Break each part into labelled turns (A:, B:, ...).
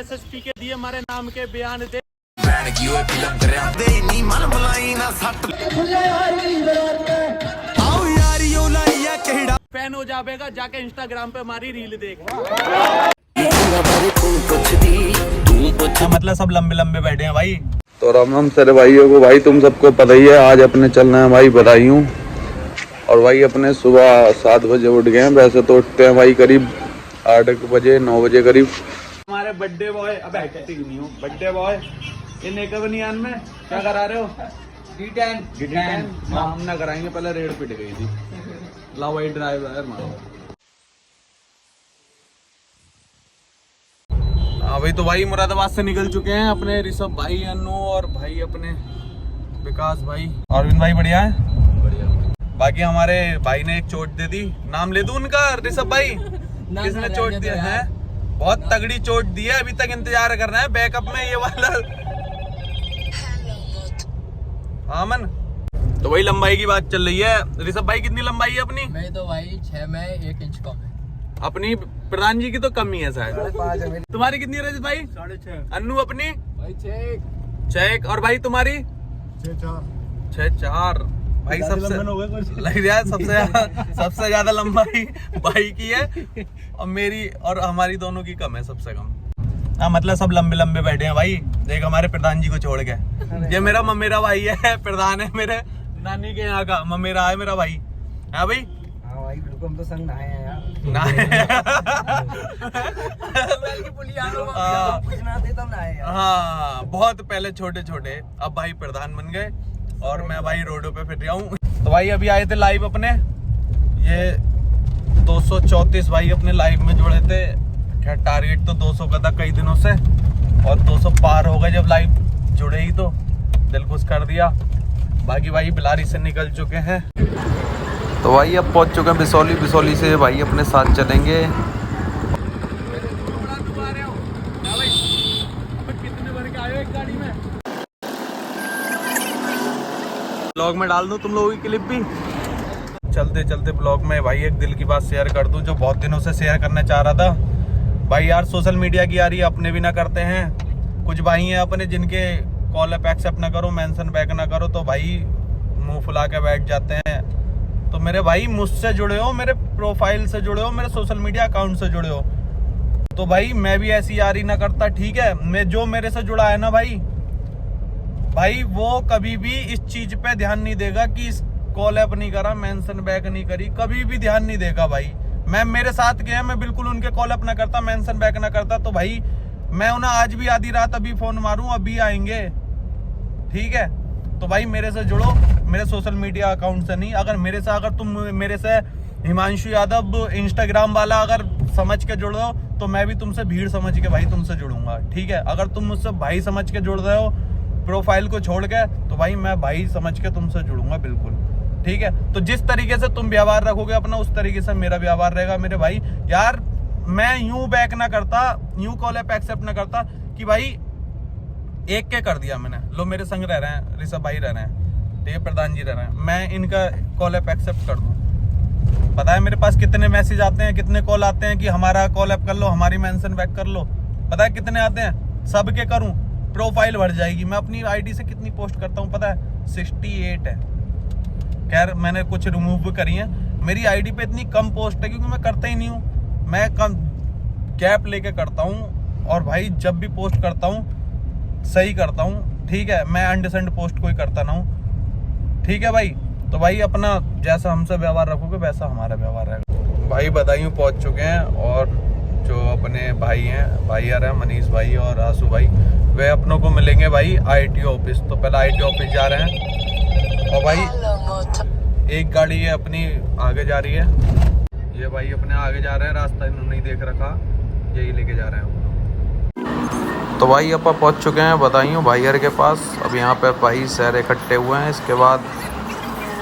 A: SSP के दिए हमारे नाम के बयान दे फैन हो जाएगा, जाके इंस्टाग्राम पे हमारी रील देख। मतलब सब लंबे लंबे बैठे हैं भाई।
B: तो राम राम सारे भाइयों को। भाई तुम सबको पता ही है आज अपने चलना है भाई बदायूं। और भाई अपने सुबह 7 बजे उठ गए हैं। वैसे तो उठते हैं भाई करीब 8 बजे 9 बजे करीब।
A: हमारे बर्थडे बॉय, अब नहीं हो बर्थडे बॉय इन एकवनियान में क्या करा रहे हो? D10 हम ना कराएंगे, पहले रेड पिट गई थी। लाओ भाई ड्राइवर मारो।
B: अभी तो भाई मुरादाबाद से निकल चुके हैं अपने ऋषभ भाई, अनु और भाई अपने विकास भाई। अरविंद भाई बढ़िया है? बढ़िया। बाकी हमारे भाई ने एक चोट दे दी, नाम ले दूं उनका? ऋषभ भाई किसने चोट दिया है? बहुत तगड़ी चोट दी है, अभी तक इंतजार कर रहे हैं बैकअप में ये वाला। आमन तो वही लंबाई की बात चल रही है। ऋषभ भाई कितनी लंबाई है अपनी?
C: मैं तो भाई 6 में 1 इंच कम है।
B: अपनी प्रधान जी की तो कम ही है शायद। तुम्हारी कितनी है रजत भाई?
A: 6.5।
B: अन्नू अपनी
C: भाई
B: 6 और भाई तुम्हारी 6.4। भाई सबसे लग रहा है सबसे ज्यादा लंबाई भाई की है और मेरी और हमारी दोनों की कम है, सबसे कम। हाँ मतलब सब लंबे लंबे बैठे हैं भाई। देख हमारे प्रधान जी को छोड़ के, ये मेरा ममेरा भाई है, प्रधान है मेरे नानी के यहाँ का, ममेरा है मेरा भाई। हाँ भाई,
C: हाँ भाई बिल्कुल, हम तो संग नहाए हैं यार।
B: हाँ बहुत पहले छोटे छोटे, अब भाई प्रधान बन गए और मैं भाई रोडों पे फिर रहा हूँ। तो भाई अभी आए थे लाइव अपने, ये 234 भाई अपने लाइव में जुड़े थे। खैर टारगेट तो 200 का था कई दिनों से और 200 पार हो गए जब लाइव जुड़े ही, तो दिल खुश कर दिया। बाकी भाई बिलारी से निकल चुके हैं। तो भाई अब पहुंच चुके हैं बिसौली। बिसौली से भाई अपने साथ चलेंगे। ब्लॉग में डाल दूं तुम लोगों की क्लिप भी। चलते चलते ब्लॉग में भाई एक दिल की बात शेयर कर दूं जो बहुत दिनों से शेयर करना चाह रहा था। भाई यार सोशल मीडिया की यार ये अपने भी ना करते हैं। कुछ भाई हैं अपने जिनके कॉल अप एक्सेप्ट ना करो, मेंशन बैक ना करो तो भाई मुंह फुला के बैठ जाते हैं। तो मेरे भाई मुझसे जुड़े हो, मेरे प्रोफाइल से जुड़े हो, मेरे सोशल मीडिया अकाउंट से जुड़े हो, तो भाई मैं भी ऐसी यारी ना करता, ठीक है? मैं जो मेरे से जुड़ा है ना भाई वो कभी भी इस चीज पे ध्यान नहीं देगा कि इस कॉल अप नहीं करा, मेंशन बैक नहीं करी, कभी भी ध्यान नहीं देगा भाई। मैं मेरे साथ गया, मैं बिल्कुल उनके कॉल अप ना करता, मेंशन बैक ना करता, तो भाई मैं उन्हें आज भी आधी रात अभी फोन मारूं, अभी आएंगे, ठीक है? तो भाई मेरे से जुड़ो, मेरे सोशल मीडिया अकाउंट से नहीं। अगर तुम मेरे से हिमांशु यादव इंस्टाग्राम वाला अगर समझ के जुड़ रहे हो तो मैं भी तुमसे भीड़ समझ के भाई तुमसे जुड़ूंगा, ठीक है? अगर तुम मुझसे भाई समझ के जुड़ रहे हो प्रोफाइल को छोड़ के, तो भाई मैं भाई समझ के तुमसे जुड़ूंगा बिल्कुल, ठीक है? तो जिस तरीके से तुम व्यवहार रखोगे अपना, उस तरीके से मेरा व्यवहार रहेगा मेरे भाई। यार मैं यूं बैक ना करता, यूं कॉल अप एक्सेप्ट ना करता कि भाई एक के कर दिया मैंने, लो मेरे संग रह रहे हैं, ऋषभ भाई रह रहे हैं, ठीक है, प्रधान जी रह रहे हैं, मैं इनका कॉल अप एक्सेप्ट कर दूं। पता है मेरे पास कितने मैसेज आते हैं, कितने कॉल आते हैं कि हमारा कॉल अप कर लो, हमारी मेंशन बैक कर लो। पता है कितने आते हैं? सबके करूं प्रोफाइल भर जाएगी। मैं अपनी आईडी से कितनी पोस्ट करता हूं पता है? 68 है। खैर मैंने कुछ रिमूव भी करी है। मेरी आईडी पे इतनी कम पोस्ट है क्योंकि मैं करता ही नहीं हूँ, मैं कम गैप लेके करता हूँ और भाई जब भी पोस्ट करता हूँ सही करता हूँ, ठीक है? मैं अनडिसेंट पोस्ट कोई करता ना हूँ, ठीक है भाई? तो भाई अपना जैसा हमसे व्यवहार रखोगे वैसा हमारा व्यवहार रहेगा। भाई बदायूं पहुँच चुके हैं और जो अपने भाई हैं, भाई आ रहे हैं मनीष भाई और आसू भाई, वे अपनों को मिलेंगे भाई ITO ऑफिस। तो पहले ITO ऑफिस जा रहे हैं और भाई एक गाड़ी है अपनी आगे जा रही है, ये भाई अपने आगे जा रहे हैं, रास्ता इन्होंने नहीं देख रखा, यही लेके जा रहे हैं। तो भाई अपन पहुंच चुके हैं बदायूं भाईयर के पास। अब यहाँ पे भाई शहर इकट्ठे हुए हैं, इसके बाद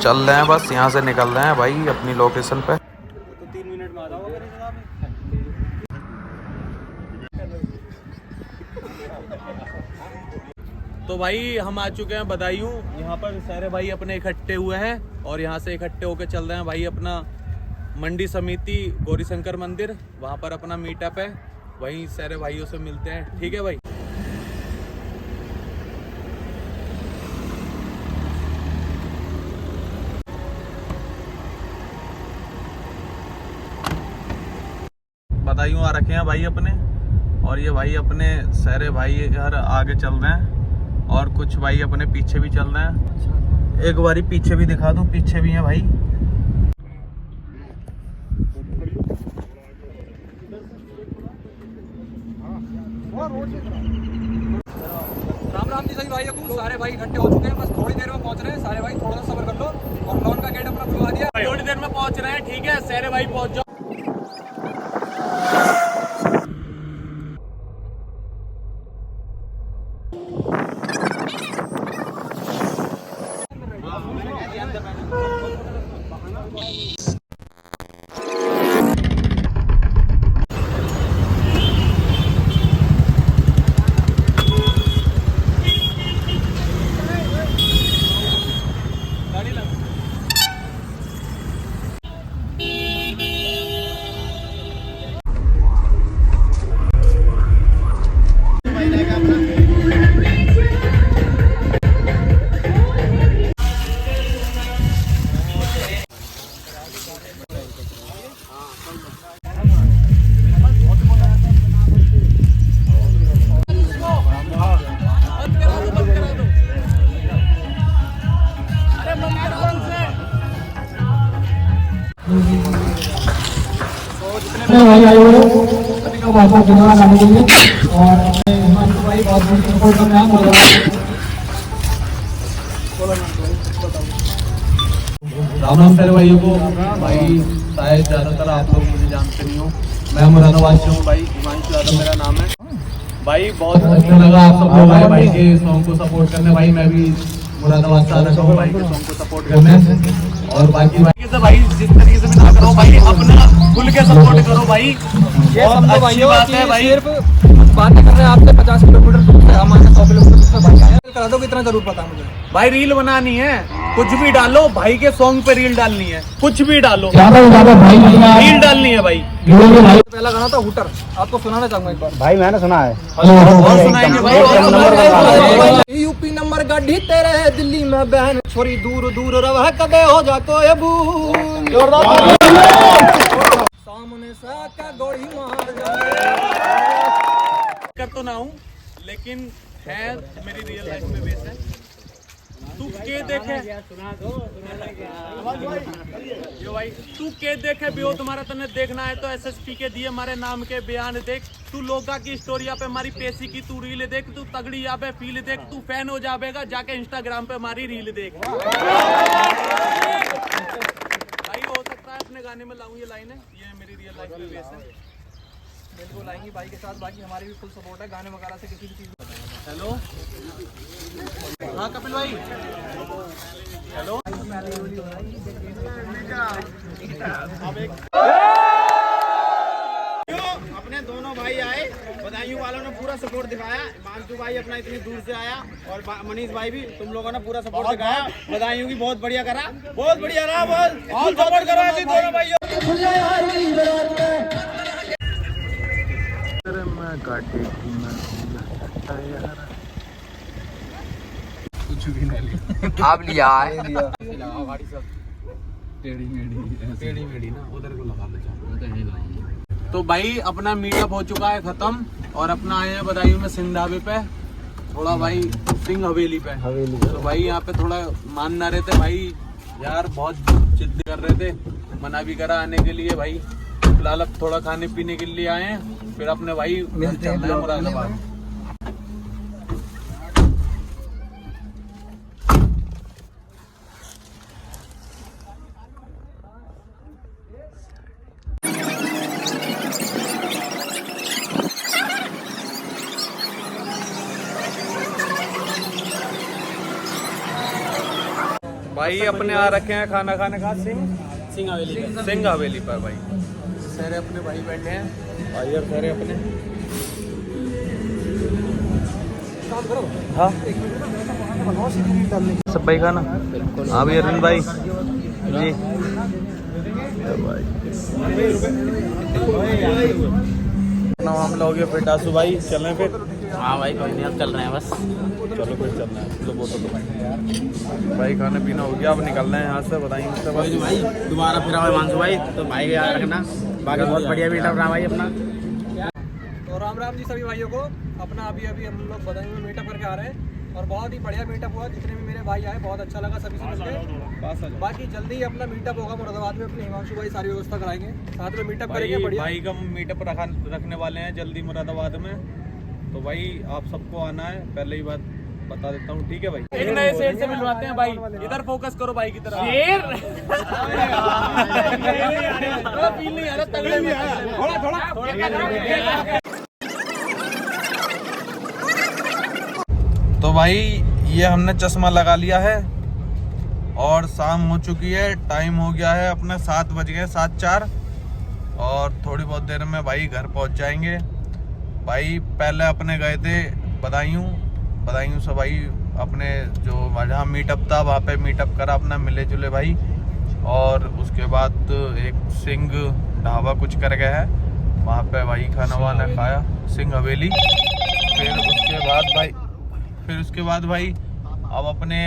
B: चल रहे हैं, बस यहाँ से निकल रहे हैं भाई अपनी लोकेशन पे।
A: तो 3 मिनट में आ जाओ मेरे जनाब। तो भाई हम आ चुके हैं बदायूं, यहाँ पर सारे भाई अपने इकट्ठे हुए हैं और यहाँ से इकट्ठे होकर चल रहे हैं भाई अपना मंडी समिति गौरी शंकर मंदिर, वहाँ पर अपना मीटअप है।
B: वहीं सारे भाइयों से मिलते हैं, ठीक है भाई। बदायूं आ रखे हैं भाई अपने, और ये भाई अपने सारे भाई यार आगे चल रहे हैं और कुछ भाई अपने पीछे भी चल रहे हैं। एक बारी पीछे भी दिखा दूं, पीछे भी हैं भाई।
C: राम राम जी सभी भाइयों को, सारे भाई इकट्ठे हो चुके हैं, बस थोड़ी देर में पहुंच रहे हैं। सारे भाई थोड़ा सा सब्र कर लो, और लॉन का गेट अपना खुलवा दिया,
B: थोड़ी देर में पहुंच रहे हैं, ठीक है सारे भाई पहुंच जाओ।
D: भाई आए हुए सभी को बहुत बहुत धन्यवाद आने के लिए। और हिमांशु भाई बहुत बहुत सपोर्ट कर रहे हैं।
B: राम राम सारे भाइयों को। भाई शायद ज़्यादातर आप लोग मुझे जानते नहीं हो, मैं मुरादाबाद से हूँ भाई, हिमांशु यादव मेरा नाम है भाई। बहुत अच्छा लगा आप सब लोग आए भाई के सॉन्ग को सपोर्ट करने। भाई मैं भी मुरादाबाद से आ रहा हूँ भाई के सॉन्ग को सपोर्ट करने। और बाकी भाई से भाई जिस तरीके से मैं ना करो भाई, अपना खुल के सपोर्ट करो भाई।
C: ये
B: बहुत
C: समझो
B: अच्छी
C: भाइयों
B: बात
C: कि
B: है भाई।
C: सिर्फ बातें कर रहे हैं आपसे 50 किलोमीटर दूर से, हमारे 100 किलोमीटर दूर से भाई आए। करा दो, कितना जरूर पता मुझे
B: भाई रील बनानी है, कुछ भी डालो भाई के सॉन्ग पे रील डालनी है, कुछ भी डालो,
D: भाई
B: रील डालनी है भाई।
C: पहला गाना था हुटर, आपको सुनाना चाहूंगा एक बार।
E: भाई मैंने सुना है।
B: और सुनाएंगे भाई, और सुनाएंगे।
C: यूपी नंबर गाड़ी तेरे, दिल्ली में बहन छोरी दूर दूर रह कदे हो जा कोई बूम। सामने से का गोली मार
B: कर तो ना हूँ, लेकिन है मेरी रियल लाइफ में बेस है। तू के देखे यो भाई, तू के देखे भी हो, तुम्हारा तने देखना है तो एसएसपी के दिए हमारे नाम के बयान देख। तू लोगा की स्टोरिया पे हमारी पेशी की तू रील देख, तू तगड़ी यहाँ पे फील देख, तू फैन हो जाएगा जाके इंस्टाग्राम पे हमारी रील देख। भाई हो सकता है अपने गाने में लाऊं ये लाइन है, ये मेरी रियल लाइफ में बेस है।
C: बिल्कुल आएंगी भाई के साथ, बाकी हमारी भी फुल सपोर्ट है गाने वगैरह से, किसी भी चीज में।
B: हेलो हाँ कपिल भाई, हेलो।
E: अपने दोनों भाई आए, बदायूं वालों ने पूरा सपोर्ट दिखाया। मानसू भाई अपना इतनी दूर से आया, और मनीष भाई भी, तुम लोगों ने पूरा सपोर्ट दिखाया। बदायूं की बहुत बढ़िया करा, बहुत बढ़िया रहा, बहुत सपोर्ट करा ऐसे दोनों भाइयों।
B: कुछ भी नहीं
C: आप लिया है
B: टेढ़ी मेढ़ी ना उधर को लगा ले। तो भाई अपना मीटअप हो चुका है खत्म, और अपना आए हैं बदायूं में सिंह ढाबे पे, थोड़ा भाई सिंह हवेली पे। तो भाई यहाँ पे थोड़ा मान ना रहे थे भाई यार, बहुत जिद कर रहे थे, मना भी करा आने के लिए भाई। फिलहाल अब थोड़ा खाने पीने के लिए आए हैं, फिर अपने भाई चलना है मुरादाबाद। भाई अपने आ रखे हैं खाना खाने का सिंह हवेली पर भाई। सारे अपने भाई बैठे हैं, भाई और सारे अपने। हाँ सब भाई खाना। हाँ भाई अरविंद भाई जी भाई। अपना मामला हो गया फिर आंसू भाई चलें फिर।
E: हाँ भाई कोई नहीं, अब चल रहे हैं बस।
B: चलो फिर चलना है तो वो तो भाई खाना पीना हो गया, अब निकलना है यहाँ से। बताइए उससे
E: कोई नहीं भाई, दोबारा फिर आए मानसू भाई तो भाई का याद रखना। बाकी बहुत बढ़िया मीटअप रहा भाई अपना।
C: तो राम राम जी सभी भाइयों को। अपना अभी हम लोग बदायूं में मीटअप करके आ रहे हैं और बहुत ही बढ़िया मीटअप हुआ। जितने भी मेरे भाई आए बहुत अच्छा लगा सभी से मिलकर। बाकी जल्दी ही अपना मीटअप होगा मुरादाबाद में, अपने हिमांशु भाई सारी व्यवस्था कराएंगे, साथ में मीटअप करेंगे बढ़िया।
B: भाई का मीटअप रखने वाले हैं जल्दी मुरादाबाद में, तो भाई आप सबको आना है, पहले ही बात बता देता हूँ, ठीक है भाई।
E: एक नए शेर से मिलवाते हैं भाई, इधर फोकस करो भाई की तरफ। शेर फील नहीं आ रहा, तगड़े में थोड़ा।
B: तो भाई ये हमने चश्मा लगा लिया है और शाम हो चुकी है, टाइम हो गया है अपना 7 बज गए, 7:04, और थोड़ी बहुत देर में भाई घर पहुंच जाएंगे। भाई पहले अपने गए थे बदायूं से भाई, अपने जो जहाँ मीटअप था वहाँ पे मीटअप करा अपना, मिले जुले भाई। और उसके बाद एक सिंह ढाबा कुछ कर गया है, वहाँ पे भाई खाना वाना खाया, सिंह हवेली। फिर उसके बाद भाई अब अपने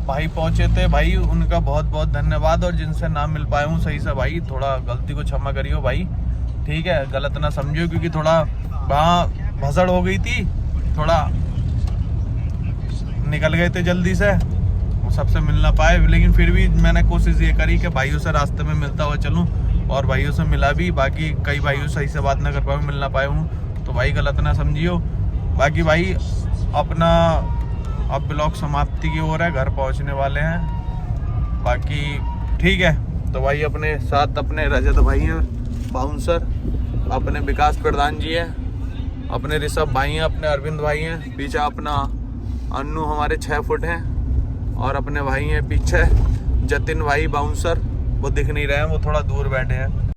B: भाई पहुँचे थे भाई, उनका बहुत बहुत धन्यवाद। और जिनसे ना मिल पाया हूँ सही से भाई, थोड़ा गलती को क्षमा करियो भाई, ठीक है, गलत ना समझियो, क्योंकि थोड़ा वहाँ भसड़ हो गई थी, थोड़ा निकल गए थे जल्दी से, सबसे मिल ना पाए। लेकिन फिर भी मैंने कोशिश ये करी कि भाइयों से रास्ते में मिलता हुआ चलूं, और भाइयों से मिला भी। बाकी कई भाइयों सही से बात ना कर पाऊँ, मिल ना पाए हूँ, तो भाई गलत ना समझियो। बाकी भाई अपना अब ब्लॉग समाप्ति की ओर है, घर पहुँचने वाले हैं। बाकी ठीक है, तो भाई अपने साथ अपने रजत भाई हैं बाउंसर, अपने विकास प्रधान जी हैं, अपने ऋषभ भाई हैं, अपने अरविंद भाई हैं, पीछे अपना अन्नू हमारे 6 फुट हैं, और अपने भाई हैं पीछे जतिन भाई बाउंसर, वो दिख नहीं रहे हैं, वो थोड़ा दूर बैठे हैं।